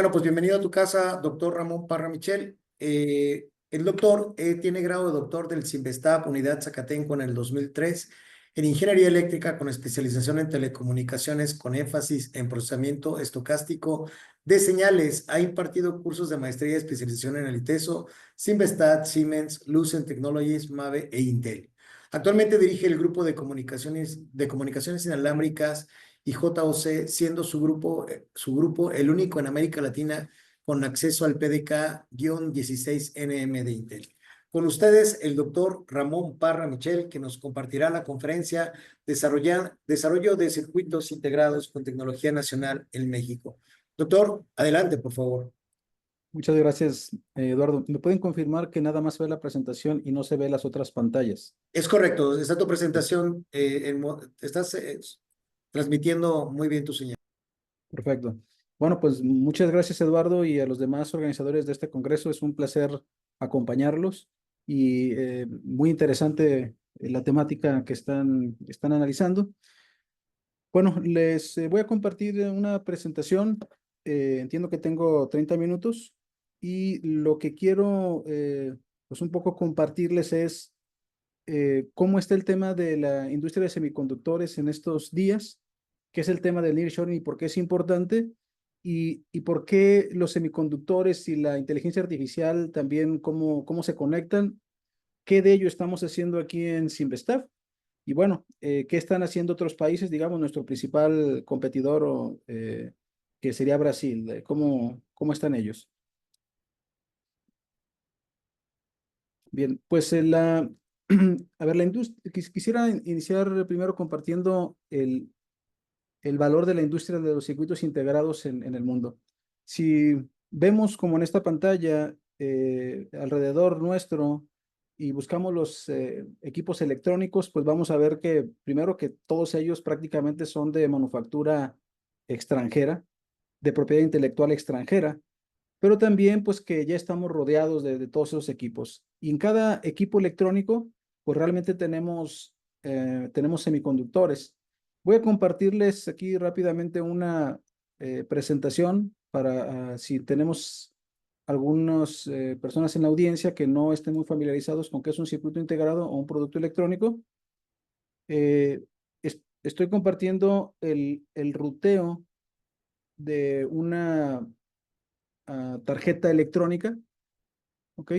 Bueno, pues bienvenido a tu casa, doctor Ramón Parra Michel. El doctor tiene grado de doctor del CIMBESTAB, Unidad Zacatenco en el 2003, en Ingeniería Eléctrica con especialización en telecomunicaciones con énfasis en procesamiento estocástico de señales. Ha impartido cursos de maestría y especialización en el ITESO, CIMBESTAB, Siemens, Lucent Technologies, MAVE e Intel. Actualmente dirige el grupo de comunicaciones inalámbricas y JOC, siendo su grupo el único en América Latina con acceso al PDK-16NM de Intel. Con ustedes, el doctor Ramón Parra Michel, que nos compartirá la conferencia Desarrollo de Circuitos Integrados con Tecnología Nacional en México. Doctor, adelante, por favor. Muchas gracias, Eduardo. ¿Me pueden confirmar que nada más se ve la presentación y no se ve las otras pantallas? Es correcto, está tu presentación, estás transmitiendo muy bien tu señal. Perfecto. Bueno, pues muchas gracias, Eduardo, y a los demás organizadores de este congreso. Es un placer acompañarlos y muy interesante la temática que están analizando. Bueno, les voy a compartir una presentación. Entiendo que tengo 30 minutos y lo que quiero, pues un poco compartirles es cómo está el tema de la industria de semiconductores en estos días, qué es el tema del nearshoring y por qué es importante, y por qué los semiconductores y la inteligencia artificial también, cómo se conectan, qué de ello estamos haciendo aquí en Simvestav, y bueno, qué están haciendo otros países, digamos, nuestro principal competidor, que sería Brasil, cómo están ellos. Bien, pues a ver, la industria, quisiera iniciar primero compartiendo el valor de la industria de los circuitos integrados en el mundo. Si vemos como en esta pantalla alrededor nuestro y buscamos los equipos electrónicos, pues vamos a ver que primero que todos ellos prácticamente son de manufactura extranjera, de propiedad intelectual extranjera, pero también pues que ya estamos rodeados de todos esos equipos. Y en cada equipo electrónico, pues realmente tenemos semiconductores. Voy a compartirles aquí rápidamente una presentación para si tenemos algunas personas en la audiencia que no estén muy familiarizados con qué es un circuito integrado o un producto electrónico. Estoy compartiendo el ruteo de una tarjeta electrónica, ¿ok?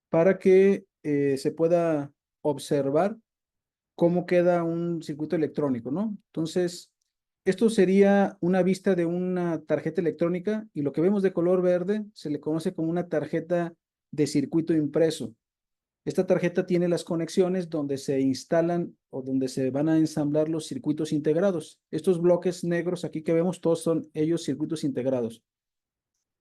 Para que se pueda observar cómo queda un circuito electrónico, ¿no? Entonces, esto sería una vista de una tarjeta electrónica y lo que vemos de color verde se le conoce como una tarjeta de circuito impreso. Esta tarjeta tiene las conexiones donde se instalan o donde se van a ensamblar los circuitos integrados. Estos bloques negros aquí que vemos, todos son ellos circuitos integrados.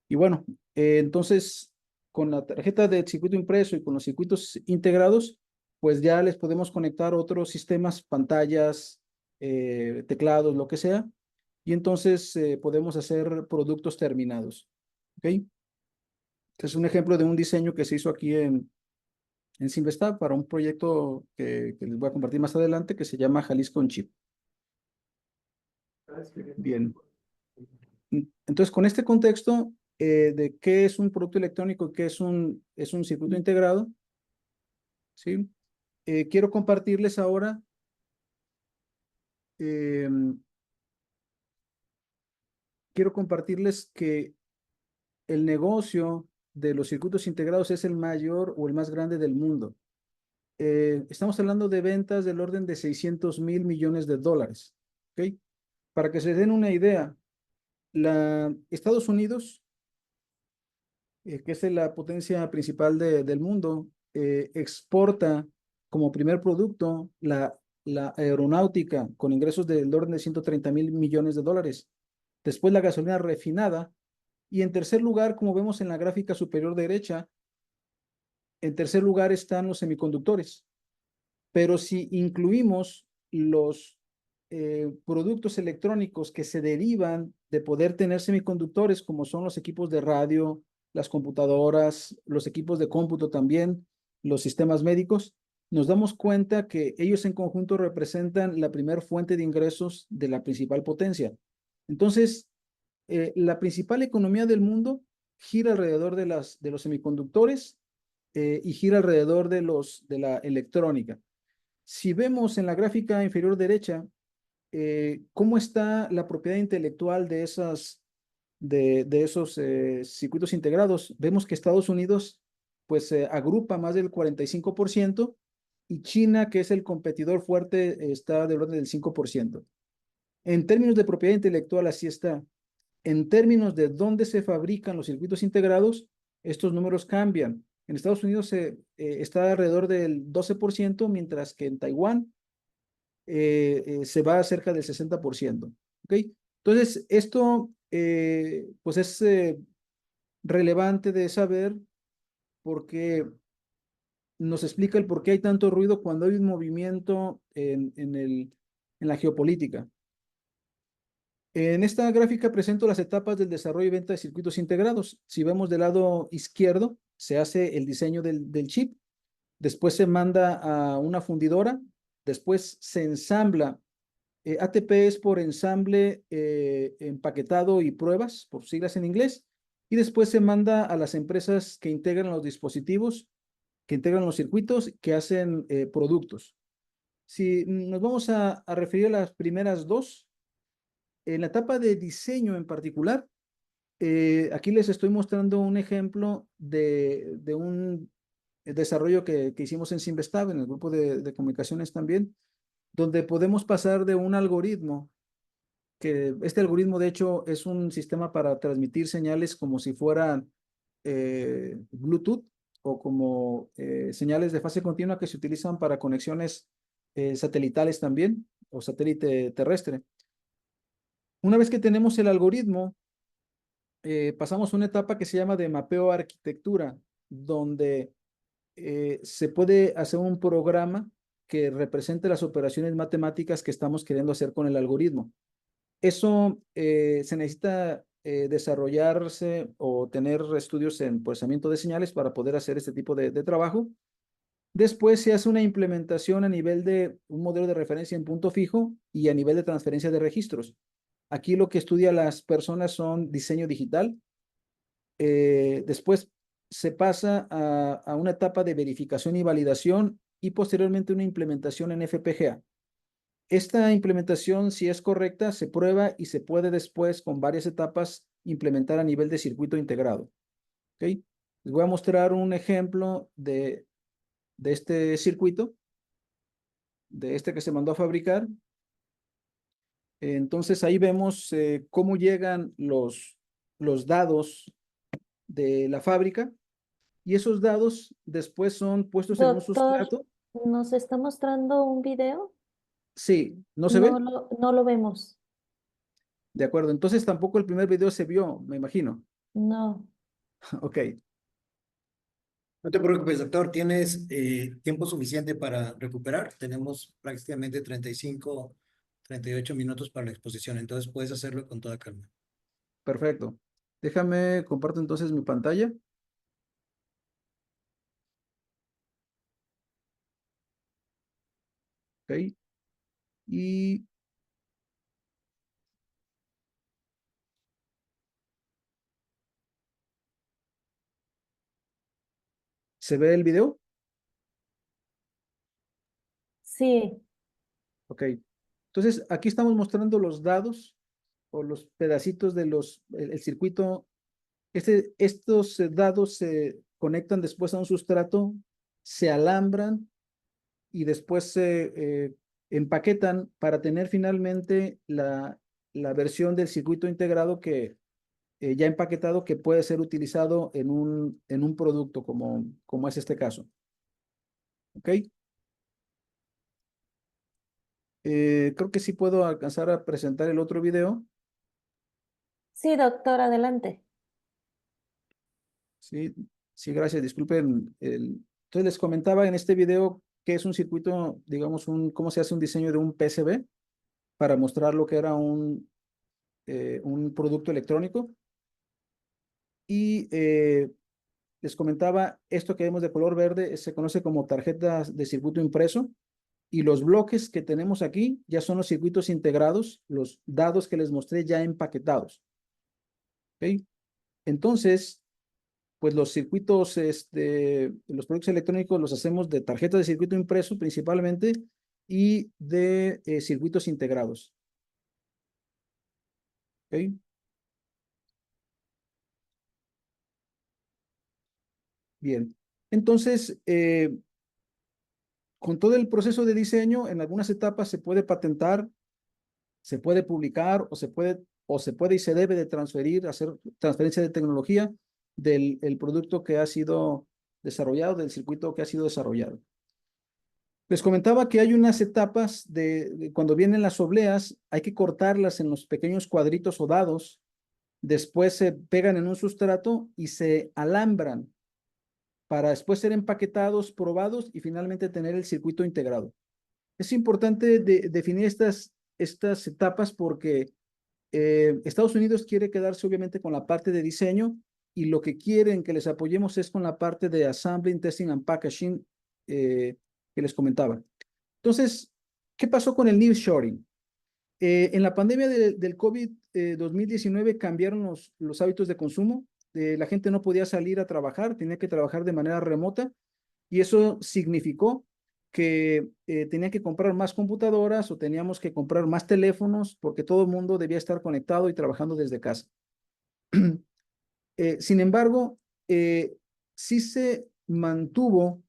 Y bueno, entonces con la tarjeta de circuito impreso y con los circuitos integrados, pues ya les podemos conectar otros sistemas, pantallas, teclados, lo que sea, y entonces podemos hacer productos terminados. ¿Ok? Este es un ejemplo de un diseño que se hizo aquí en Simvestab para un proyecto que les voy a compartir más adelante que se llama Jalisco on Chip. Bien. Entonces, con este contexto de qué es un producto electrónico, qué es un circuito integrado, ¿sí? Quiero compartirles ahora eh, que el negocio de los circuitos integrados es el mayor o el más grande del mundo. Estamos hablando de ventas del orden de 600 mil millones de dólares. ¿Ok? Para que se den una idea, Estados Unidos, que es la potencia principal del mundo, exporta como primer producto la aeronáutica con ingresos del orden de 130 mil millones de dólares. Después la gasolina refinada. Y en tercer lugar, como vemos en la gráfica superior derecha, en tercer lugar están los semiconductores. Pero si incluimos los productos electrónicos que se derivan de poder tener semiconductores, como son los equipos de radio, las computadoras, los equipos de cómputo también, los sistemas médicos, nos damos cuenta que ellos en conjunto representan la primer fuente de ingresos de la principal potencia. Entonces, la principal economía del mundo gira alrededor de los semiconductores y gira alrededor de la electrónica. Si vemos en la gráfica inferior derecha cómo está la propiedad intelectual de esos circuitos integrados, vemos que Estados Unidos pues agrupa más del 45% y China, que es el competidor fuerte, está del orden del 5%. En términos de propiedad intelectual, así está. En términos de dónde se fabrican los circuitos integrados, estos números cambian. En Estados Unidos está alrededor del 12%, mientras que en Taiwán se va a cerca del 60%. ¿Ok? Entonces, esto pues es relevante de saber porque nos explica el por qué hay tanto ruido cuando hay un movimiento en la geopolítica. En esta gráfica presento las etapas del desarrollo y venta de circuitos integrados. Si vemos del lado izquierdo, se hace el diseño del chip, después se manda a una fundidora, después se ensambla. ATP es por ensamble, empaquetado y pruebas, por siglas en inglés, y después se manda a las empresas que integran los dispositivos, que integran los circuitos, que hacen productos. Si nos vamos a referir a las primeras dos, en la etapa de diseño en particular, aquí les estoy mostrando un ejemplo de un desarrollo que hicimos en Simvestab, en el grupo de comunicaciones también, donde podemos pasar de un algoritmo, que este algoritmo de hecho es un sistema para transmitir señales como si fueran Bluetooth o como señales de fase continua que se utilizan para conexiones satelitales también o satélite terrestre. Una vez que tenemos el algoritmo, pasamos a una etapa que se llama de mapeo arquitectura, donde se puede hacer un programa que represente las operaciones matemáticas que estamos queriendo hacer con el algoritmo. Eso se necesita desarrollarse o tener estudios en procesamiento de señales para poder hacer este tipo de trabajo. Después se hace una implementación a nivel de un modelo de referencia en punto fijo y a nivel de transferencia de registros. Aquí lo que estudia las personas son diseño digital. Después se pasa a una etapa de verificación y validación y posteriormente una implementación en FPGA. Esta implementación, si es correcta, se prueba y se puede después, con varias etapas, implementar a nivel de circuito integrado. ¿Ok? Les voy a mostrar un ejemplo de este circuito, de este que se mandó a fabricar. Entonces ahí vemos cómo llegan los dados de la fábrica y esos dados después son puestos en un Doctor, sustrato. ¿nos está mostrando un video? Sí, ¿no se ve? No lo vemos. De acuerdo, entonces tampoco el primer video se vio, me imagino. No. Ok, No te preocupes, doctor, tienes tiempo suficiente para recuperar. Tenemos prácticamente 38 minutos para la exposición, entonces puedes hacerlo con toda calma. perfecto. Déjame, comparto entonces mi pantalla. Ok, y ¿se ve el video? Sí, Ok, entonces aquí estamos mostrando los dados o los pedacitos de el circuito. Estos dados se conectan después a un sustrato, se alambran y después se empaquetan para tener finalmente la versión del circuito integrado que ya empaquetado que puede ser utilizado en un producto como es este caso. ¿Ok? Creo que sí puedo alcanzar a presentar el otro video. sí, doctor, adelante. Sí, sí, gracias. Disculpen. Entonces les comentaba en este video que es un circuito, digamos, cómo se hace un diseño de un PCB para mostrar lo que era un producto electrónico. Y les comentaba, esto que vemos de color verde se conoce como tarjetas de circuito impreso. Y los bloques que tenemos aquí ya son los circuitos integrados, los dados que les mostré ya empaquetados. ¿Ok? Entonces, pues los circuitos, los productos electrónicos los hacemos de tarjetas de circuito impreso principalmente y de circuitos integrados. ¿Ok? Bien. Entonces, con todo el proceso de diseño, en algunas etapas se puede patentar, se puede publicar o se puede y se debe de transferir, hacer transferencia de tecnología del el producto que ha sido desarrollado, del circuito que ha sido desarrollado. Les comentaba que hay unas etapas cuando vienen las obleas, hay que cortarlas en los pequeños cuadritos o dados, después se pegan en un sustrato y se alambran para después ser empaquetados, probados y finalmente tener el circuito integrado. Es importante definir estas etapas porque Estados Unidos quiere quedarse obviamente con la parte de diseño y lo que quieren que les apoyemos es con la parte de assembling, testing and packaging que les comentaba. Entonces, ¿qué pasó con el nearshoring? En la pandemia del COVID 2019 cambiaron los hábitos de consumo. La gente no podía salir a trabajar, tenía que trabajar de manera remota y eso significó que tenían que comprar más computadoras o teníamos que comprar más teléfonos porque todo el mundo debía estar conectado y trabajando desde casa. Sin embargo, sí se mantuvo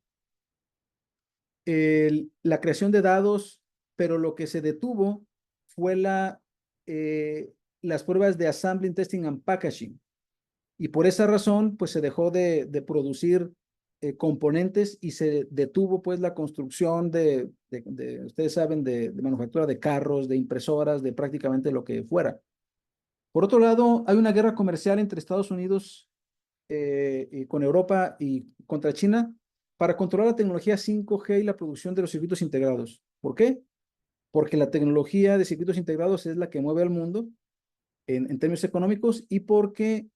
la creación de datos, pero lo que se detuvo fue las pruebas de assembling, testing and packaging. Y por esa razón, pues se dejó de producir componentes y se detuvo pues la construcción ustedes saben, de manufactura de carros, de impresoras, de prácticamente lo que fuera. Por otro lado, hay una guerra comercial entre Estados Unidos y con Europa y contra China para controlar la tecnología 5G y la producción de los circuitos integrados. ¿Por qué? Porque la tecnología de circuitos integrados es la que mueve al mundo en términos económicos y porque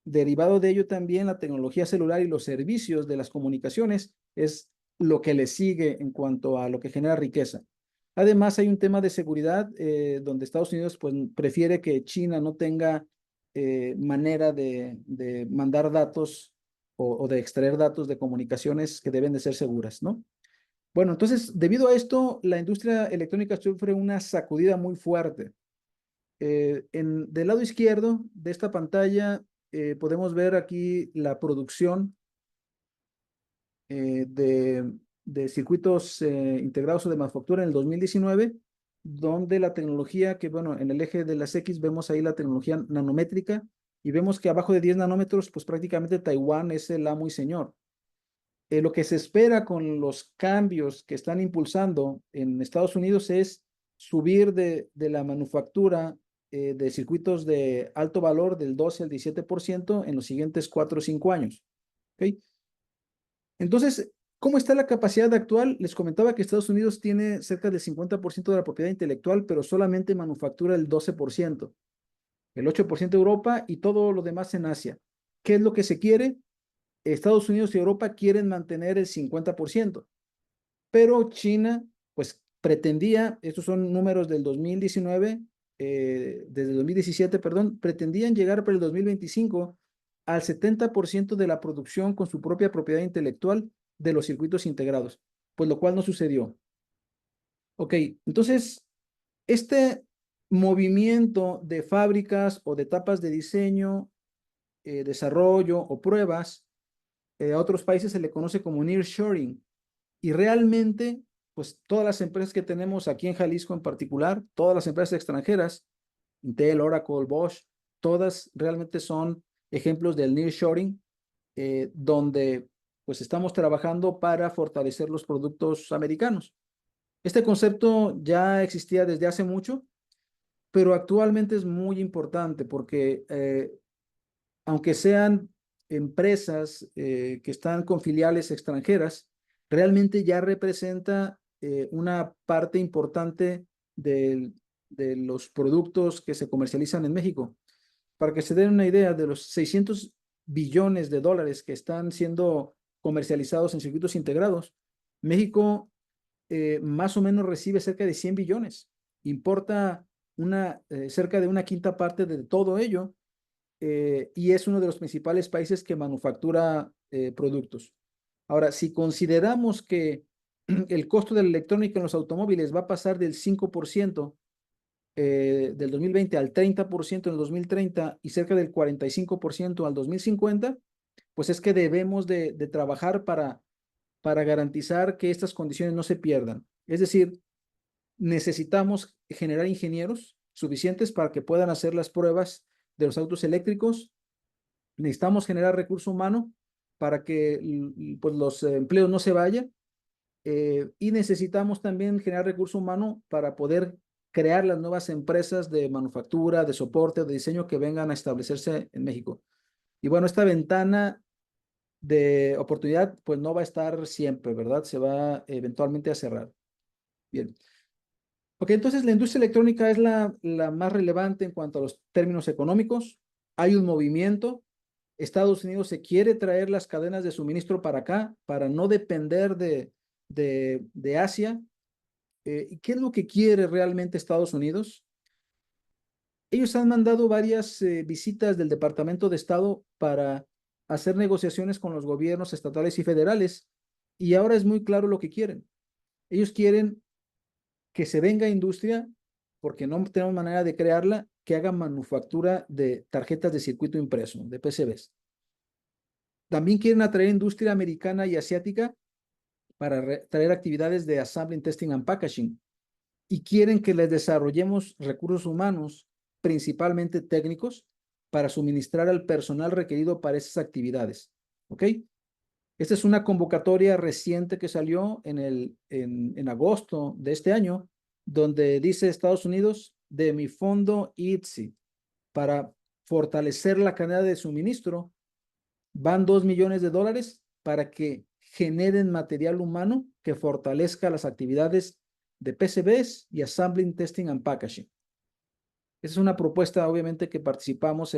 derivado de ello también la tecnología celular y los servicios de las comunicaciones es lo que le sigue en cuanto a lo que genera riqueza. Además, hay un tema de seguridad donde Estados Unidos pues, prefiere que China no tenga manera de mandar datos o de extraer datos de comunicaciones que deben de ser seguras, ¿no? Bueno, entonces, debido a esto, la industria electrónica sufre una sacudida muy fuerte. Del lado izquierdo de esta pantalla podemos ver aquí la producción de circuitos integrados o de manufactura en el 2019, donde la tecnología que, bueno, en el eje de las X vemos ahí la tecnología nanométrica y vemos que abajo de 10 nanómetros, pues prácticamente Taiwán es el amo y señor. Lo que se espera con los cambios que están impulsando en Estados Unidos es subir de la manufactura de circuitos de alto valor del 12 al 17% en los siguientes 4 o 5 años. ¿Okay? Entonces, ¿cómo está la capacidad actual? Les comentaba que Estados Unidos tiene cerca del 50% de la propiedad intelectual, pero solamente manufactura el 12%, el 8% Europa y todo lo demás en Asia. ¿Qué es lo que se quiere? Estados Unidos y Europa quieren mantener el 50%, pero China, pues pretendía, estos son números del 2019, desde el 2017, perdón, pretendían llegar para el 2025 al 70% de la producción con su propia propiedad intelectual de los circuitos integrados, pues lo cual no sucedió. Ok, entonces, este movimiento de fábricas o de etapas de diseño, desarrollo o pruebas, a otros países se le conoce como nearshoring. Y realmente, pues todas las empresas que tenemos aquí en Jalisco en particular, todas las empresas extranjeras, Intel, Oracle, Bosch, todas realmente son ejemplos del nearshoring, donde pues estamos trabajando para fortalecer los productos americanos. Este concepto ya existía desde hace mucho, pero actualmente es muy importante porque aunque sean empresas que están con filiales extranjeras, realmente ya representa una parte importante de los productos que se comercializan en México. Para que se den una idea, de los 600 billones de dólares que están siendo comercializados en circuitos integrados, México más o menos recibe cerca de 100 billones. Importa cerca de una quinta parte de todo ello y es uno de los principales países que manufactura productos. Ahora, si consideramos que el costo de la electrónica en los automóviles va a pasar del 5% del 2020 al 30% en el 2030 y cerca del 45% al 2050, pues es que debemos de trabajar para garantizar que estas condiciones no se pierdan. Es decir, necesitamos generar ingenieros suficientes para que puedan hacer las pruebas de los autos eléctricos. Necesitamos generar recurso humano para que pues, los empleos no se vayan. Y necesitamos también generar recurso humano para poder crear las nuevas empresas de manufactura, de soporte, de diseño que vengan a establecerse en México. Y bueno, esta ventana de oportunidad pues no va a estar siempre, ¿verdad? Se va eventualmente a cerrar. Bien. Ok, entonces la industria electrónica es la más relevante en cuanto a los términos económicos. Hay un movimiento. Estados Unidos se quiere traer las cadenas de suministro para acá, para no depender de Asia. ¿Y qué es lo que quiere realmente Estados Unidos? Ellos han mandado varias visitas del Departamento de Estado para hacer negociaciones con los gobiernos estatales y federales, y ahora es muy claro lo que quieren. Ellos quieren que se venga industria, porque no tenemos manera de crearla, que haga manufactura de tarjetas de circuito impreso, de PCBs. También quieren atraer industria americana y asiática para traer actividades de assembly, testing and packaging. Y quieren que les desarrollemos recursos humanos, principalmente técnicos, para suministrar al personal requerido para esas actividades. ¿Ok? Esta es una convocatoria reciente que salió en agosto de este año, donde dice Estados Unidos, de mi fondo ITSI, para fortalecer la cadena de suministro, van $2 millones para que generen material humano que fortalezca las actividades de PCBs y Assembling, Testing and Packaging. Esa es una propuesta, obviamente, que participamos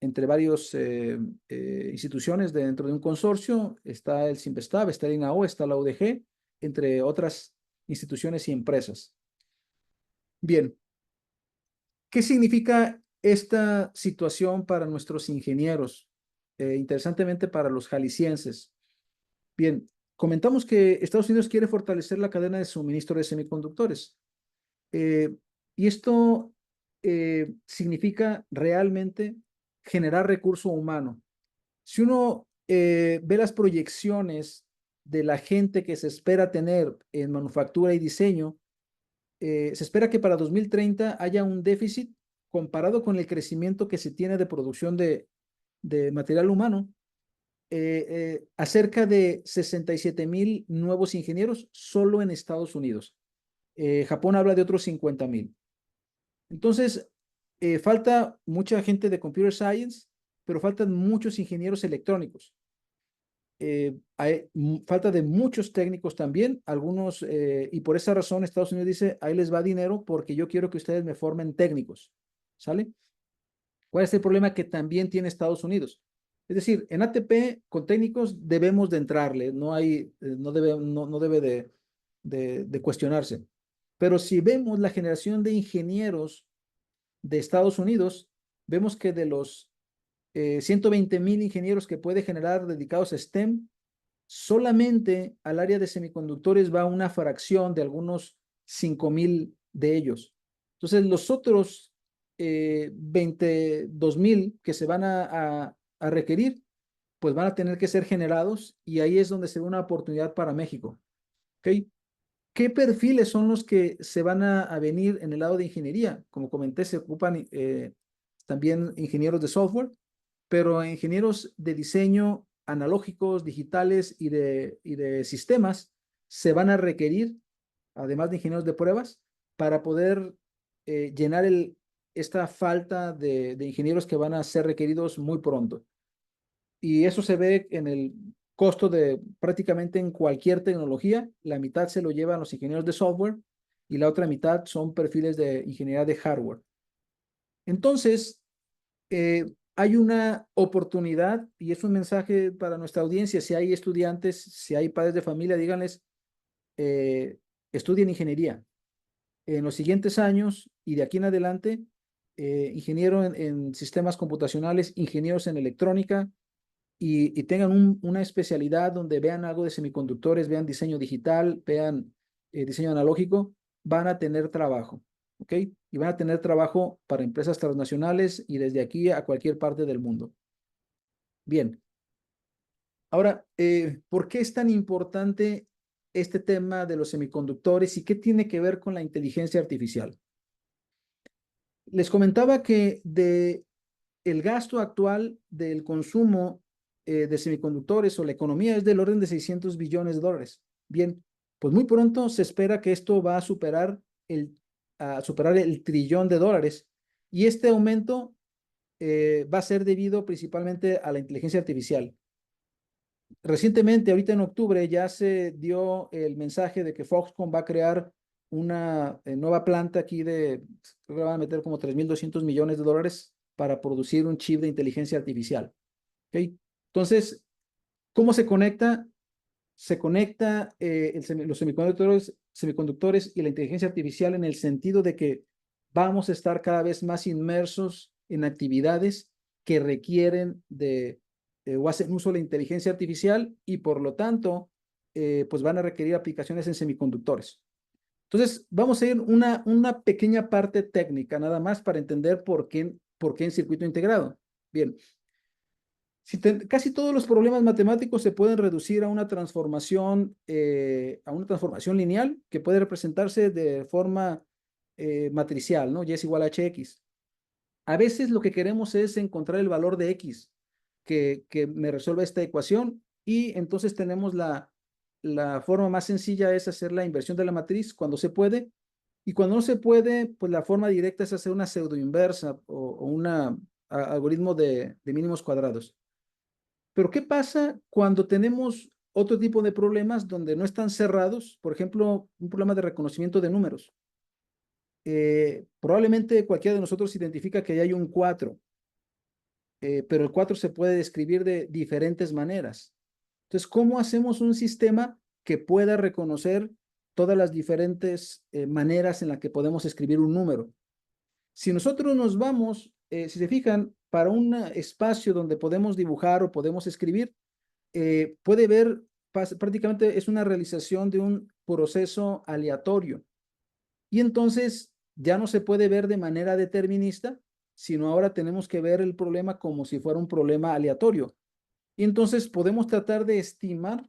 entre varias instituciones dentro de un consorcio. Está el Cinvestav, está el INAO, está la UDG, entre otras instituciones y empresas. Bien, ¿qué significa esta situación para nuestros ingenieros? Interesantemente, para los jaliscienses. Bien, comentamos que Estados Unidos quiere fortalecer la cadena de suministro de semiconductores. Y esto significa realmente generar recurso humano. Si uno ve las proyecciones de la gente que se espera tener en manufactura y diseño, se espera que para 2030 haya un déficit comparado con el crecimiento que se tiene de producción de material humano, acerca de 67,000 nuevos ingenieros solo en Estados Unidos. Japón habla de otros 50,000. Entonces, falta mucha gente de computer science, pero faltan muchos ingenieros electrónicos. Falta de muchos técnicos también, algunos, y por esa razón Estados Unidos dice, ahí les va dinero porque yo quiero que ustedes me formen técnicos, ¿sale? ¿Cuál es el problema que también tiene Estados Unidos? Es decir, en ATP con técnicos debemos de entrarle, no debe de cuestionarse. Pero si vemos la generación de ingenieros de Estados Unidos, vemos que de los 120,000 ingenieros que puede generar dedicados a STEM, solamente al área de semiconductores va una fracción de algunos 5,000 de ellos. Entonces, los otros 22,000 que se van a requerir, pues van a tener que ser generados y ahí es donde se ve una oportunidad para México. ¿Ok? ¿Qué perfiles son los que se van a venir en el lado de ingeniería? Como comenté, se ocupan también ingenieros de software, pero ingenieros de diseño analógicos, digitales y de sistemas se van a requerir, además de ingenieros de pruebas, para poder llenar esta falta de ingenieros que van a ser requeridos muy pronto. Y eso se ve en el costo de prácticamente en cualquier tecnología. La mitad se lo llevan los ingenieros de software y la otra mitad son perfiles de ingeniería de hardware. Entonces, hay una oportunidad y es un mensaje para nuestra audiencia. Si hay estudiantes, si hay padres de familia, díganles, estudien ingeniería. En los siguientes años y de aquí en adelante, ingeniero en sistemas computacionales, ingenieros en electrónica, y tengan una especialidad donde vean algo de semiconductores, vean diseño digital, vean diseño analógico, van a tener trabajo, ¿ok? Y van a tener trabajo para empresas transnacionales y desde aquí a cualquier parte del mundo. Bien. Ahora, ¿por qué es tan importante este tema de los semiconductores y qué tiene que ver con la inteligencia artificial? Les comentaba que el gasto actual del consumo de semiconductores o la economía es del orden de 600 billones de dólares. Bien, pues muy pronto se espera que esto va a superar el trillón de dólares, y este aumento va a ser debido principalmente a la inteligencia artificial. Recientemente, ahorita en octubre, ya se dio el mensaje de que Foxconn va a crear una nueva planta aquí creo que van a meter como 3.200 millones de dólares para producir un chip de inteligencia artificial. ¿Ok? Entonces, ¿cómo se conecta? Se conecta los semiconductores y la inteligencia artificial en el sentido de que vamos a estar cada vez más inmersos en actividades que requieren o hacen uso de la inteligencia artificial, y por lo tanto, pues van a requerir aplicaciones en semiconductores. Entonces, vamos a ir una pequeña parte técnica nada más para entender por qué en circuito integrado. Bien, casi todos los problemas matemáticos se pueden reducir a una transformación lineal que puede representarse de forma matricial, ¿no? Y es igual a hx. A veces lo que queremos es encontrar el valor de x que me resuelva esta ecuación, y entonces tenemos la forma más sencilla es hacer la inversión de la matriz cuando se puede, y cuando no se puede, pues la forma directa es hacer una pseudoinversa o un algoritmo de mínimos cuadrados. Pero ¿qué pasa cuando tenemos otro tipo de problemas donde no están cerrados? Por ejemplo, un problema de reconocimiento de números. Probablemente cualquiera de nosotros identifica que ahí hay un 4, pero el 4 se puede describir de diferentes maneras. Entonces, ¿cómo hacemos un sistema que pueda reconocer todas las diferentes maneras en las que podemos escribir un número? Si nosotros nos vamos, si se fijan, para un espacio donde podemos dibujar o podemos escribir, puede ver, prácticamente es una realización de un proceso aleatorio. Y entonces ya no se puede ver de manera determinista, sino ahora tenemos que ver el problema como si fuera un problema aleatorio. Y entonces podemos tratar de estimar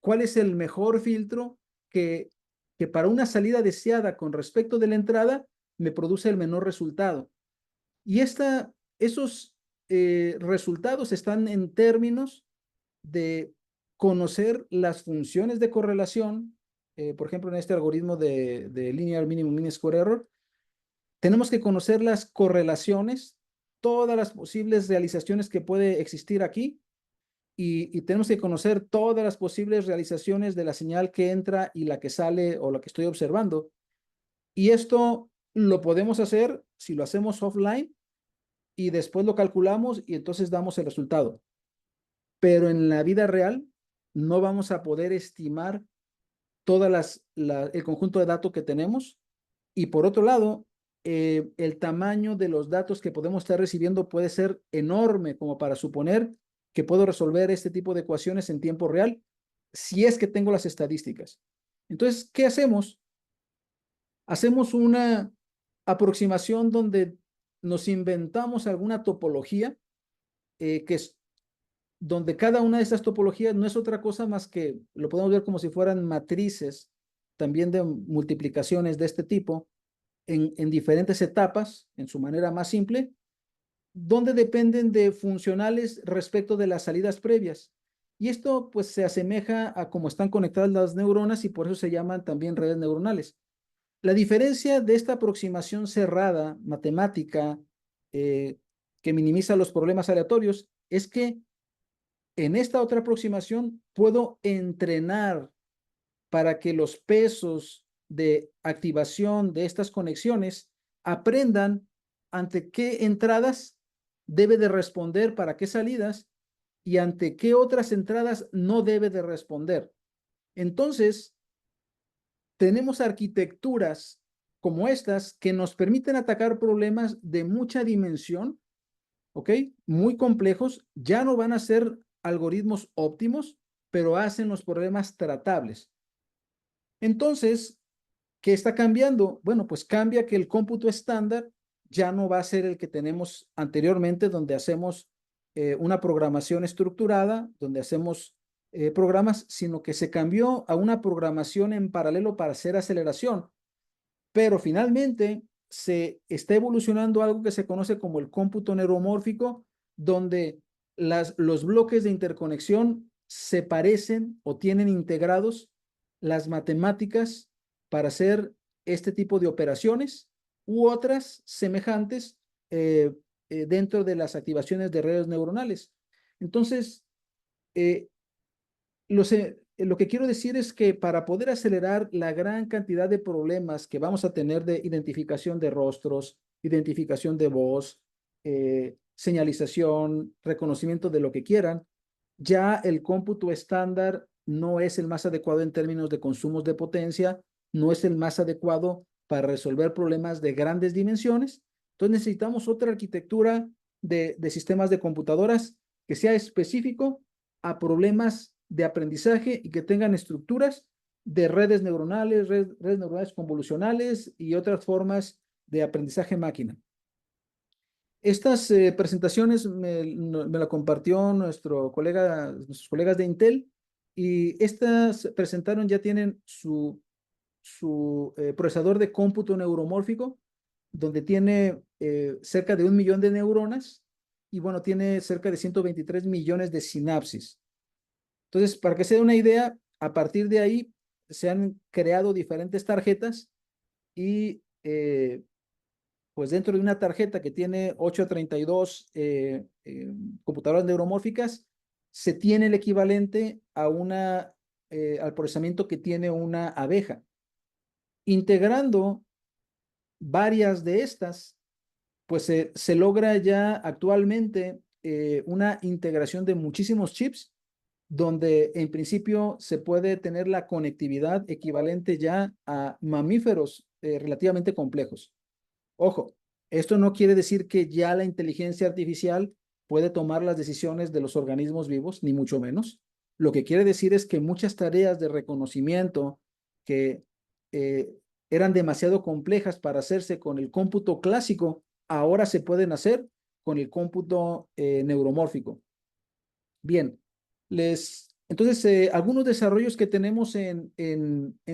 cuál es el mejor filtro que, que para una salida deseada con respecto de la entrada me produce el menor resultado. Y esos resultados están en términos de conocer las funciones de correlación. Por ejemplo, en este algoritmo de Linear Minimum Mean Square Error, tenemos que conocer las correlaciones, todas las posibles realizaciones que puede existir aquí, y tenemos que conocer todas las posibles realizaciones de la señal que entra y la que sale o la que estoy observando. Y esto lo podemos hacer si lo hacemos offline y después lo calculamos y entonces damos el resultado. Pero en la vida real no vamos a poder estimar el conjunto de datos que tenemos, y por otro lado, el tamaño de los datos que podemos estar recibiendo puede ser enorme como para suponer que puedo resolver este tipo de ecuaciones en tiempo real si es que tengo las estadísticas. Entonces, ¿qué hacemos? Hacemos una aproximación donde nos inventamos alguna topología donde cada una de estas topologías no es otra cosa más que, lo podemos ver como si fueran matrices también de multiplicaciones de este tipo en diferentes etapas, en su manera más simple, donde dependen de funcionales respecto de las salidas previas. Y esto pues se asemeja a cómo están conectadas las neuronas, y por eso se llaman también redes neuronales. La diferencia de esta aproximación cerrada, matemática, que minimiza los problemas aleatorios, es que en esta otra aproximación puedo entrenar para que los pesos de activación de estas conexiones aprendan ante qué entradas debe de responder para qué salidas, y ante qué otras entradas no debe de responder. Entonces, tenemos arquitecturas como estas que nos permiten atacar problemas de mucha dimensión, ¿ok? Muy complejos, ya no van a ser algoritmos óptimos, pero hacen los problemas tratables. Entonces, ¿qué está cambiando? Bueno, pues cambia que el cómputo estándar ya no va a ser el que tenemos anteriormente, donde hacemos una programación estructurada, donde hacemos programas, sino que se cambió a una programación en paralelo para hacer aceleración. Pero finalmente se está evolucionando algo que se conoce como el cómputo neuromórfico, donde los bloques de interconexión se parecen o tienen integrados las matemáticas para hacer este tipo de operaciones u otras semejantes dentro de las activaciones de redes neuronales. Entonces, eh, lo que quiero decir es que para poder acelerar la gran cantidad de problemas que vamos a tener de identificación de rostros, identificación de voz, señalización, reconocimiento de lo que quieran, ya el cómputo estándar no es el más adecuado en términos de consumos de potencia, no es el más adecuado para resolver problemas de grandes dimensiones. Entonces necesitamos otra arquitectura de sistemas de computadoras que sea específico a problemas de aprendizaje y que tengan estructuras de redes neuronales, redes neuronales convolucionales y otras formas de aprendizaje máquina. Estas presentaciones me la compartió nuestros colegas de Intel, y estas presentaron, ya tienen su procesador de cómputo neuromórfico, donde tiene cerca de 1 millón de neuronas y bueno, tiene cerca de 123 millones de sinapsis. Entonces, para que se dé una idea, a partir de ahí se han creado diferentes tarjetas y pues dentro de una tarjeta que tiene 8 a 32 computadoras neuromórficas, se tiene el equivalente a al procesamiento que tiene una abeja. Integrando varias de estas, pues se logra ya actualmente una integración de muchísimos chips, donde en principio se puede tener la conectividad equivalente ya a mamíferos relativamente complejos. Ojo, esto no quiere decir que ya la inteligencia artificial puede tomar las decisiones de los organismos vivos, ni mucho menos. Lo que quiere decir es que muchas tareas de reconocimiento que eh, eran demasiado complejas para hacerse con el cómputo clásico, ahora se pueden hacer con el cómputo neuromórfico. Bien, entonces, algunos desarrollos que tenemos en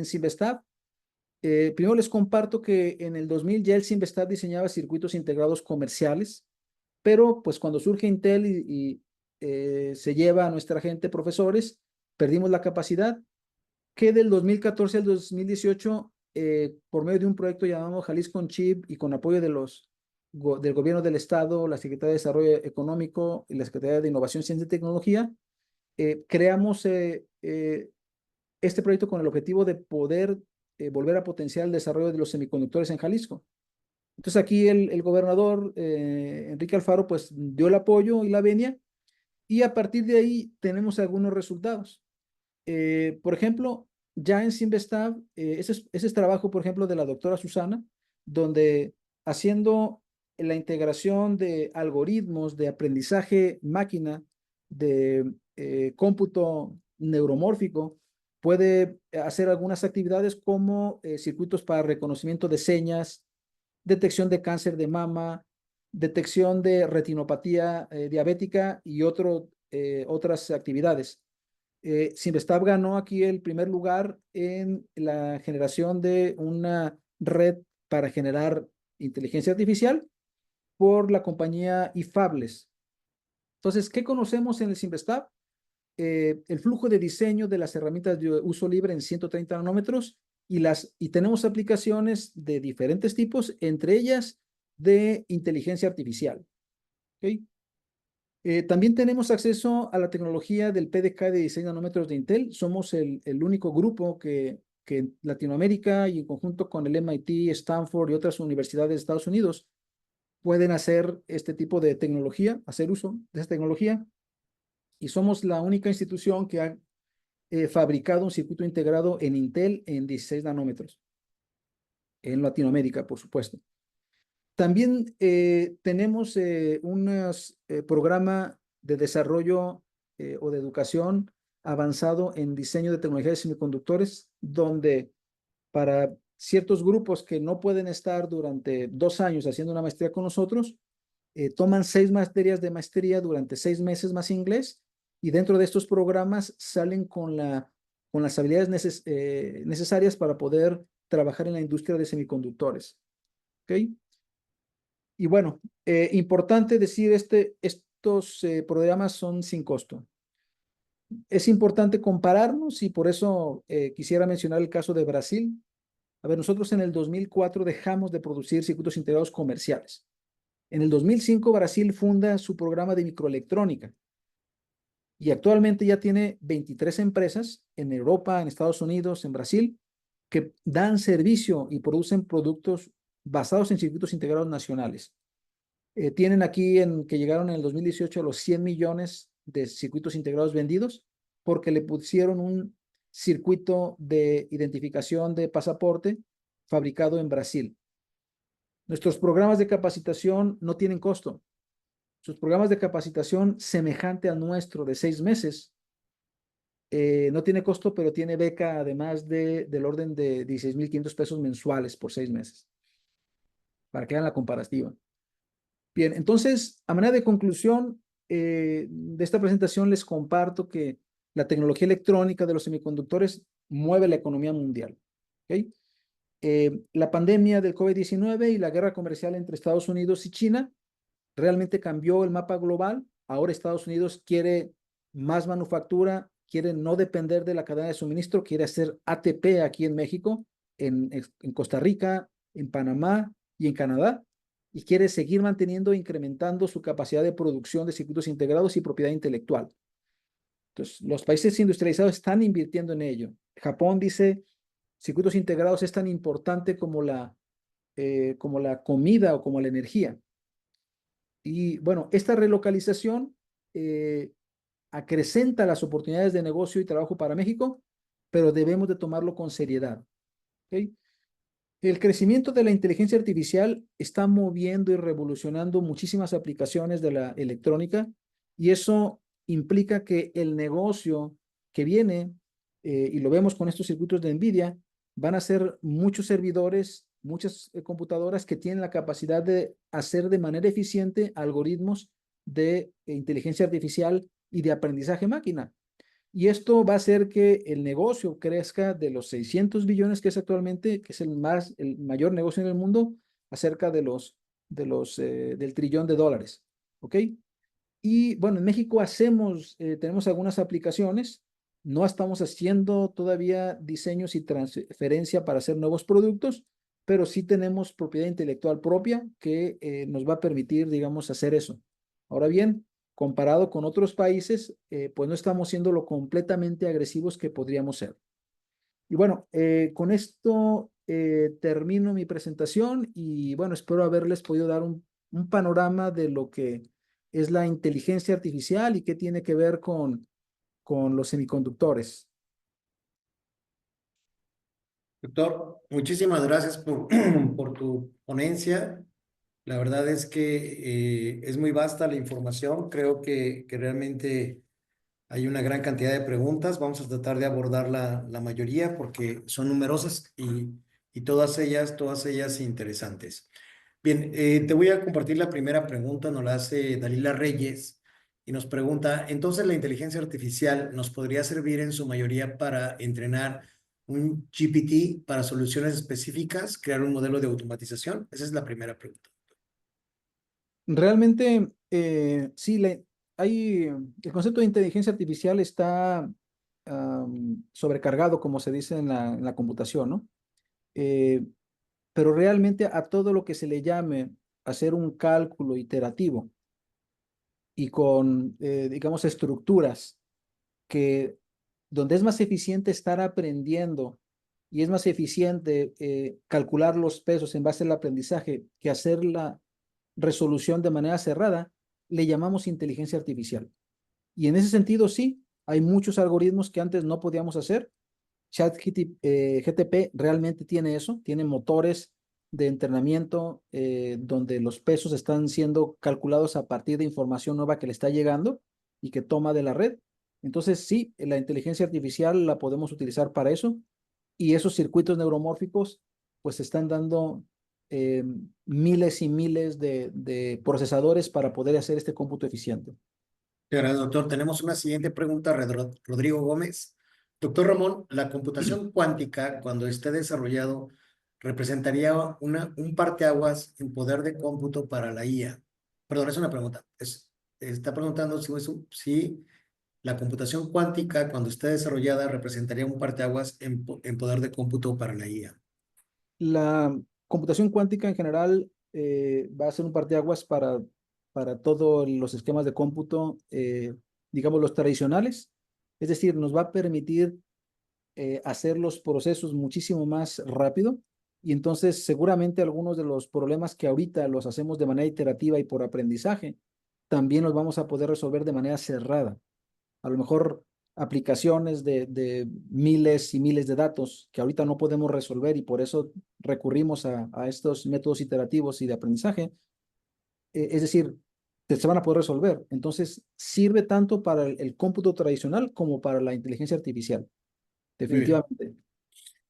Simvestab. Primero les comparto que en el 2000 ya el Simvestab diseñaba circuitos integrados comerciales, pero pues cuando surge Intel y se lleva a nuestra gente, profesores, perdimos la capacidad, que del 2014 al 2018, por medio de un proyecto llamado Jalisco on Chip y con apoyo del gobierno del estado, la Secretaría de Desarrollo Económico y la Secretaría de Innovación, Ciencia y Tecnología, creamos este proyecto con el objetivo de poder volver a potenciar el desarrollo de los semiconductores en Jalisco. Entonces aquí el gobernador Enrique Alfaro pues dio el apoyo y la venia, y a partir de ahí tenemos algunos resultados. Por ejemplo, ya en Simvestab, ese es trabajo, por ejemplo, de la doctora Susana, donde haciendo la integración de algoritmos de aprendizaje máquina, de cómputo neuromórfico, puede hacer algunas actividades como circuitos para reconocimiento de señas, detección de cáncer de mama, detección de retinopatía diabética y otras actividades. Simvestab ganó aquí el primer lugar en la generación de una red para generar inteligencia artificial por la compañía iFabless. Entonces, ¿qué conocemos en el Simvestab? El flujo de diseño de las herramientas de uso libre en 130 nanómetros, y tenemos aplicaciones de diferentes tipos, entre ellas de inteligencia artificial. ¿Okay? También tenemos acceso a la tecnología del PDK de 16 nanómetros de Intel. Somos el único grupo que en Latinoamérica y en conjunto con el MIT, Stanford y otras universidades de Estados Unidos pueden hacer este tipo de tecnología, hacer uso de esta tecnología. Y somos la única institución que ha fabricado un circuito integrado en Intel en 16 nanómetros. en Latinoamérica, por supuesto. También tenemos un programa de desarrollo o de educación avanzado en diseño de tecnología de semiconductores, donde para ciertos grupos que no pueden estar durante 2 años haciendo una maestría con nosotros, toman 6 materias de maestría durante 6 meses más inglés, y dentro de estos programas salen con las habilidades necesarias para poder trabajar en la industria de semiconductores. ¿Ok? Y bueno, importante decir, estos programas son sin costo. Es importante compararnos, y por eso quisiera mencionar el caso de Brasil. A ver, nosotros en el 2004 dejamos de producir circuitos integrados comerciales. En el 2005 Brasil funda su programa de microelectrónica, y actualmente ya tiene 23 empresas en Europa, en Estados Unidos, en Brasil, que dan servicio y producen productos basados en circuitos integrados nacionales. Tienen aquí que llegaron en el 2018 a los 100 millones de circuitos integrados vendidos, porque le pusieron un circuito de identificación de pasaporte fabricado en Brasil. Nuestros programas de capacitación no tienen costo. Sus programas de capacitación semejante al nuestro de 6 meses no tiene costo, pero tiene beca además del orden de 16,500 pesos mensuales por 6 meses, para que hagan la comparativa. Bien, entonces, a manera de conclusión de esta presentación, les comparto que la tecnología electrónica de los semiconductores mueve la economía mundial. ¿Okay? La pandemia del COVID-19 y la guerra comercial entre Estados Unidos y China realmente cambió el mapa global. Ahora Estados Unidos quiere más manufactura, quiere no depender de la cadena de suministro, quiere hacer ATP aquí en México, en Costa Rica, en Panamá y en Canadá, y quiere seguir manteniendo e incrementando su capacidad de producción de circuitos integrados y propiedad intelectual. Entonces, los países industrializados están invirtiendo en ello. Japón dice, circuitos integrados es tan importante como la comida o como la energía. Y bueno, esta relocalización acrecenta las oportunidades de negocio y trabajo para México, pero debemos de tomarlo con seriedad. ¿Okay? El crecimiento de la inteligencia artificial está moviendo y revolucionando muchísimas aplicaciones de la electrónica, y eso implica que el negocio que viene, y lo vemos con estos circuitos de NVIDIA, van a ser muchos servidores, muchas computadoras que tienen la capacidad de hacer de manera eficiente algoritmos de inteligencia artificial y de aprendizaje máquina. Y esto va a hacer que el negocio crezca de los 600 billones que es actualmente, que es el mayor negocio en el mundo, a cerca del trillón de dólares. ¿Ok? Y bueno, en México tenemos algunas aplicaciones. No estamos haciendo todavía diseños y transferencia para hacer nuevos productos, pero sí tenemos propiedad intelectual propia que nos va a permitir, digamos, hacer eso. Ahora bien, comparado con otros países, pues no estamos siendo lo completamente agresivos que podríamos ser. Y bueno, con esto termino mi presentación, y bueno, espero haberles podido dar un panorama de lo que es la inteligencia artificial y qué tiene que ver con los semiconductores. Doctor, muchísimas gracias por tu ponencia. La verdad es que es muy vasta la información. Creo que realmente hay una gran cantidad de preguntas. Vamos a tratar de abordar la mayoría porque son numerosas y todas ellas interesantes. Bien, te voy a compartir la primera pregunta. Nos la hace Dalila Reyes y nos pregunta, entonces la inteligencia artificial nos podría servir en su mayoría para entrenar un GPT para soluciones específicas, crear un modelo de automatización. Esa es la primera pregunta. Realmente, sí, el concepto de inteligencia artificial está sobrecargado, como se dice en la computación, ¿no? Pero realmente a todo lo que se le llame hacer un cálculo iterativo y con, digamos, estructuras donde es más eficiente estar aprendiendo y es más eficiente calcular los pesos en base al aprendizaje que hacer la resolución de manera cerrada, le llamamos inteligencia artificial. Y en ese sentido, sí, hay muchos algoritmos que antes no podíamos hacer. ChatGPT realmente tiene eso, tiene motores de entrenamiento donde los pesos están siendo calculados a partir de información nueva que le está llegando y que toma de la red. Entonces, sí, la inteligencia artificial la podemos utilizar para eso y esos circuitos neuromórficos pues están dando miles y miles de procesadores para poder hacer este cómputo eficiente. Gracias, doctor. Tenemos una siguiente pregunta, Rodrigo Gómez. Doctor Ramón, la computación cuántica, cuando esté desarrollado, representaría un parteaguas en poder de cómputo para la IA. Perdón, es una pregunta. Está preguntando si la computación cuántica, cuando esté desarrollada, representaría un parteaguas en poder de cómputo para la IA. La computación cuántica en general va a ser un parteaguas para todos los esquemas de cómputo, digamos, los tradicionales. Es decir, nos va a permitir hacer los procesos muchísimo más rápido y entonces seguramente algunos de los problemas que ahorita los hacemos de manera iterativa y por aprendizaje, también los vamos a poder resolver de manera cerrada. A lo mejor aplicaciones de miles y miles de datos que ahorita no podemos resolver y por eso recurrimos a estos métodos iterativos y de aprendizaje, es decir, se van a poder resolver. Entonces, sirve tanto para el cómputo tradicional como para la inteligencia artificial, Muy bien. definitivamente.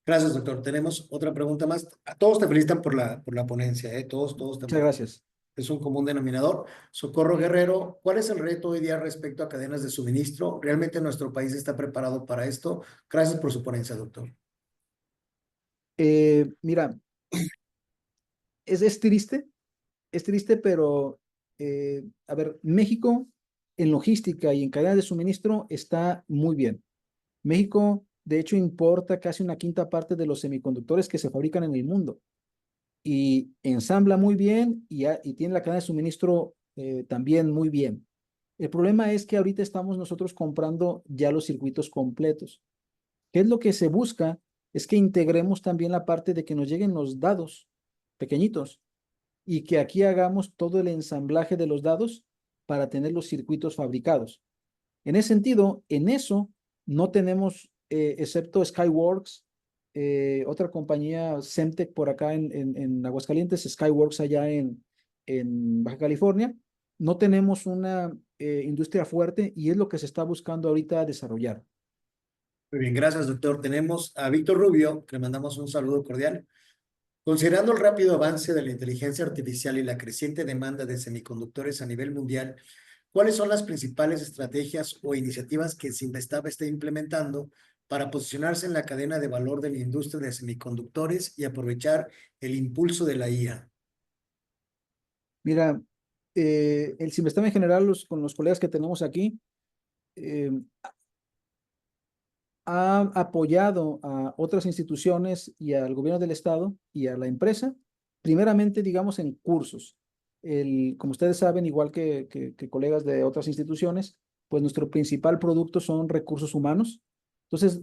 Gracias, doctor. Tenemos otra pregunta más. A todos te felicitan por la ponencia, ¿eh? Todos Muchas gracias. es un común denominador. Socorro Guerrero, ¿cuál es el reto hoy día respecto a cadenas de suministro? ¿Realmente nuestro país está preparado para esto? Gracias por su ponencia, doctor. Mira, es triste, pero a ver, México en logística y en cadenas de suministro está muy bien. México, de hecho, importa casi una quinta parte de los semiconductores que se fabrican en el mundo y ensambla muy bien y tiene la cadena de suministro también muy bien. El problema es que ahorita estamos nosotros comprando ya los circuitos completos. ¿Qué es lo que se busca? Es que integremos también la parte de que nos lleguen los dados pequeñitos y que aquí hagamos todo el ensamblaje de los dados para tener los circuitos fabricados. En ese sentido, en eso no tenemos, excepto Skyworks, otra compañía, Semtech por acá en Aguascalientes, Skyworks allá en Baja California, no tenemos una industria fuerte y es lo que se está buscando ahorita desarrollar. Muy bien, gracias, doctor. Tenemos a Víctor Rubio, que le mandamos un saludo cordial. Considerando el rápido avance de la inteligencia artificial y la creciente demanda de semiconductores a nivel mundial, ¿cuáles son las principales estrategias o iniciativas que Sinvestab está implementando para posicionarse en la cadena de valor de la industria de semiconductores y aprovechar el impulso de la IA? Mira, el Sinvestab en general, con los colegas que tenemos aquí, eh, ha apoyado a otras instituciones y al gobierno del estado y a la empresa, primeramente, digamos, en cursos. Como ustedes saben, igual que colegas de otras instituciones, pues nuestro principal producto son recursos humanos. Entonces,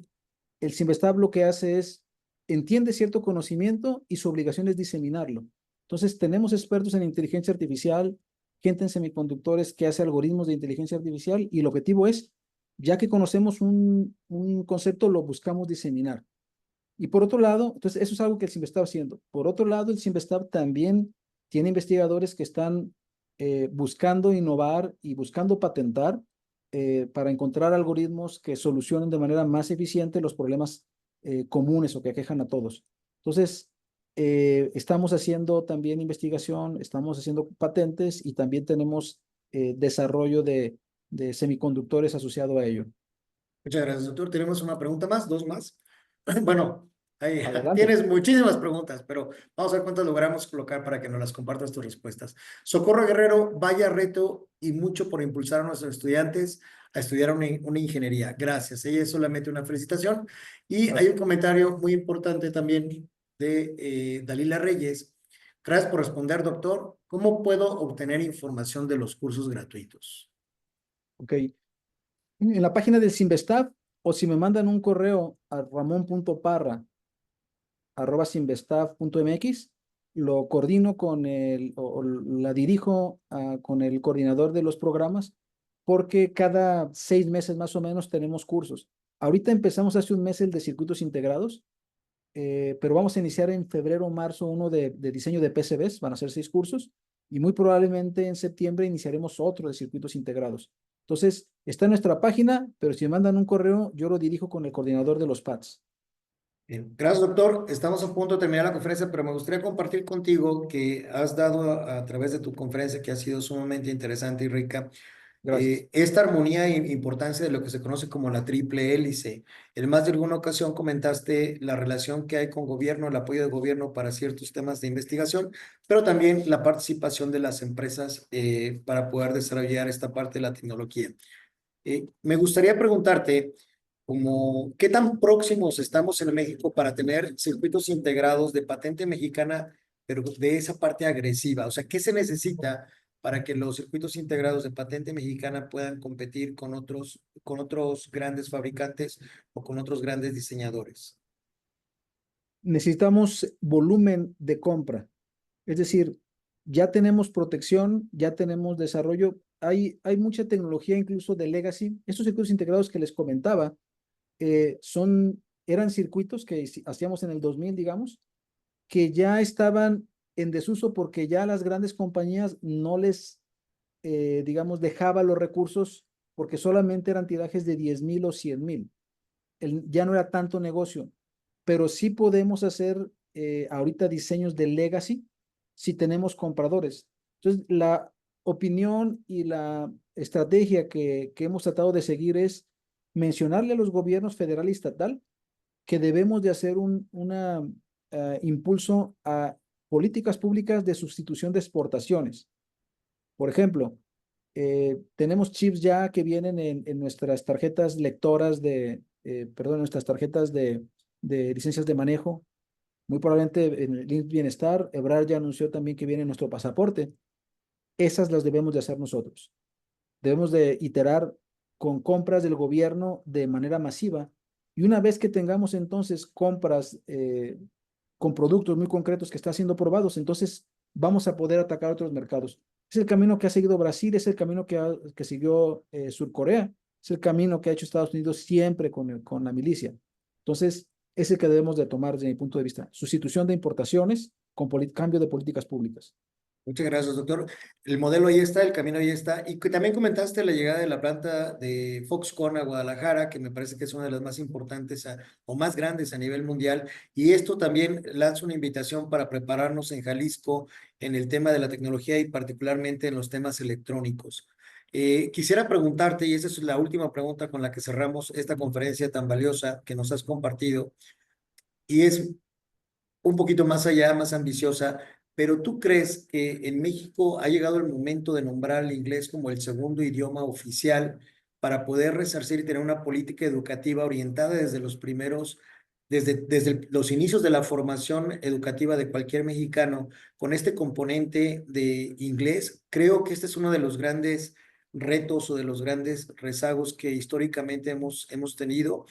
el Sinvestab lo que hace es, entiende cierto conocimiento y su obligación es diseminarlo. Entonces, tenemos expertos en inteligencia artificial, gente en semiconductores que hace algoritmos de inteligencia artificial y el objetivo es, ya que conocemos un concepto, lo buscamos diseminar. Y por otro lado, entonces eso es algo que el Sinvestab está haciendo. Por otro lado, el Sinvestab también tiene investigadores que están buscando innovar y buscando patentar para encontrar algoritmos que solucionen de manera más eficiente los problemas comunes o que aquejan a todos. Entonces, estamos haciendo también investigación, estamos haciendo patentes y también tenemos desarrollo de semiconductores asociado a ello. Muchas gracias, doctor. Tenemos una pregunta más, dos más. Bueno, ahí, Adelante. tienes muchísimas preguntas, pero vamos a ver cuántas logramos colocar para que nos las compartas tus respuestas. Socorro Guerrero, vaya reto y mucho por impulsar a nuestros estudiantes a estudiar una ingeniería. Gracias. Ella es solamente una felicitación. Y hay un comentario muy importante también de Dalila Reyes. Gracias por responder, doctor. ¿Cómo puedo obtener información de los cursos gratuitos? Ok. En la página del Sinvestab o si me mandan un correo a ramon.parra@sinvestab.mx, lo coordino con o la dirijo con el coordinador de los programas porque cada 6 meses más o menos tenemos cursos. Ahorita empezamos hace un mes el de circuitos integrados pero vamos a iniciar en febrero o marzo uno de diseño de PCBs, van a ser 6 cursos, y muy probablemente en septiembre iniciaremos otro de circuitos integrados. Entonces, está en nuestra página, pero si me mandan un correo, yo lo dirijo con el coordinador de los PADs. Bien, gracias, doctor. Estamos a punto de terminar la conferencia, pero me gustaría compartir contigo que has dado a través de tu conferencia, que ha sido sumamente interesante y rica, Gracias. esta armonía e importancia de lo que se conoce como la triple hélice. En más de alguna ocasión comentaste la relación que hay con gobierno, el apoyo del gobierno para ciertos temas de investigación, pero también la participación de las empresas para poder desarrollar esta parte de la tecnología. Me gustaría preguntarte, como, ¿qué tan próximos estamos en México para tener circuitos integrados de patente mexicana, pero de esa parte agresiva? O sea, ¿qué se necesita para que los circuitos integrados de patente mexicana puedan competir con otros grandes fabricantes o con otros grandes diseñadores? Necesitamos volumen de compra. Es decir, ya tenemos protección, ya tenemos desarrollo. Hay mucha tecnología incluso de legacy. Estos circuitos integrados que les comentaba eran circuitos que hacíamos en el 2000, digamos, que ya estaban en desuso porque ya las grandes compañías no les, digamos, dejaba los recursos porque solamente eran tirajes de 10,000 o 100,000. Ya no era tanto negocio, pero sí podemos hacer ahorita diseños de legacy si tenemos compradores. Entonces, la opinión y la estrategia que hemos tratado de seguir es mencionarle a los gobiernos federal y estatal que debemos de hacer un impulso a políticas públicas de sustitución de exportaciones. Por ejemplo, tenemos chips ya que vienen en nuestras tarjetas lectoras perdón, nuestras tarjetas de licencias de manejo. Muy probablemente en el IMSS Bienestar, Ebrard ya anunció también que viene en nuestro pasaporte. Esas las debemos de hacer nosotros. Debemos de iterar con compras del gobierno de manera masiva. Y una vez que tengamos entonces compras con productos muy concretos que están siendo probados, entonces vamos a poder atacar otros mercados. Es el camino que ha seguido Brasil, es el camino que siguió Surcorea, es el camino que ha hecho Estados Unidos siempre con la milicia. Entonces, es el que debemos de tomar desde mi punto de vista. Sustitución de importaciones con cambio de políticas públicas. Muchas gracias, doctor. El modelo ahí está, el camino ahí está. Y que también comentaste la llegada de la planta de Foxconn a Guadalajara, que me parece que es una de las más importantes o más grandes a nivel mundial. Y esto también lanza una invitación para prepararnos en Jalisco en el tema de la tecnología y particularmente en los temas electrónicos. Quisiera preguntarte, y esa es la última pregunta con la que cerramos esta conferencia tan valiosa que nos has compartido, y es un poquito más allá, más ambiciosa, pero ¿tú crees que en México ha llegado el momento de nombrar el inglés como el segundo idioma oficial para poder resarcir y tener una política educativa orientada desde los primeros, desde los inicios de la formación educativa de cualquier mexicano, con este componente de inglés? Creo que este es uno de los grandes retos o de los grandes rezagos que históricamente hemos tenido.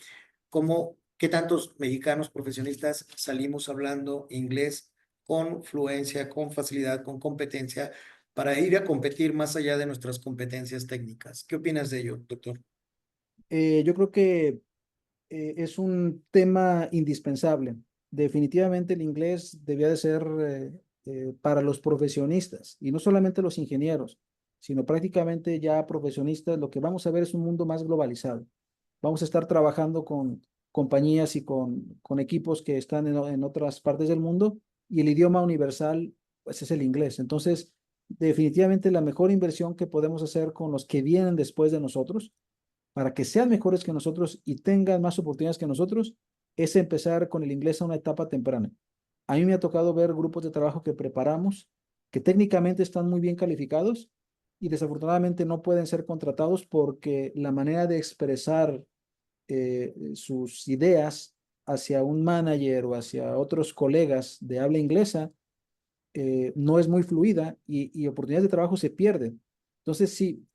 ¿Cómo, qué tantos mexicanos profesionistas salimos hablando inglés con fluencia, con facilidad, con competencia, para ir a competir más allá de nuestras competencias técnicas? ¿Qué opinas de ello, doctor? Yo creo que es un tema indispensable. Definitivamente el inglés debía de ser para los profesionistas y no solamente los ingenieros, sino prácticamente ya profesionistas. Lo que vamos a ver es un mundo más globalizado. Vamos a estar trabajando con compañías y con equipos que están en otras partes del mundo y el idioma universal pues es el inglés. Entonces, definitivamente la mejor inversión que podemos hacer con los que vienen después de nosotros para que sean mejores que nosotros y tengan más oportunidades que nosotros, es empezar con el inglés a una etapa temprana. A mí me ha tocado ver grupos de trabajo que preparamos, que técnicamente están muy bien calificados y desafortunadamente no pueden ser contratados porque la manera de expresar sus ideas hacia un manager o hacia otros colegas de habla inglesa no es muy fluida y oportunidades de trabajo se pierden. Entonces, sí,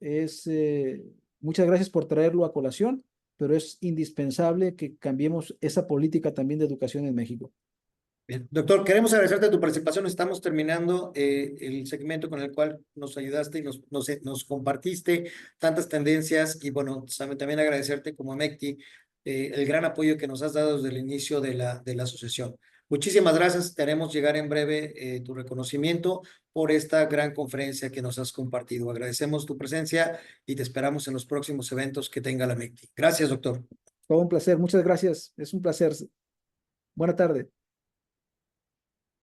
muchas gracias por traerlo a colación, pero es indispensable que cambiemos esa política también de educación en México. Bien. Doctor, queremos agradecerte tu participación. Estamos terminando el segmento con el cual nos ayudaste y nos compartiste tantas tendencias y bueno, también agradecerte como MECTI el gran apoyo que nos has dado desde el inicio de la asociación. Muchísimas gracias. Te haremos llegar en breve tu reconocimiento por esta gran conferencia que nos has compartido. Agradecemos tu presencia y te esperamos en los próximos eventos que tenga la MECTI. Gracias, doctor. Todo un placer. Muchas gracias. Es un placer. Buena tarde.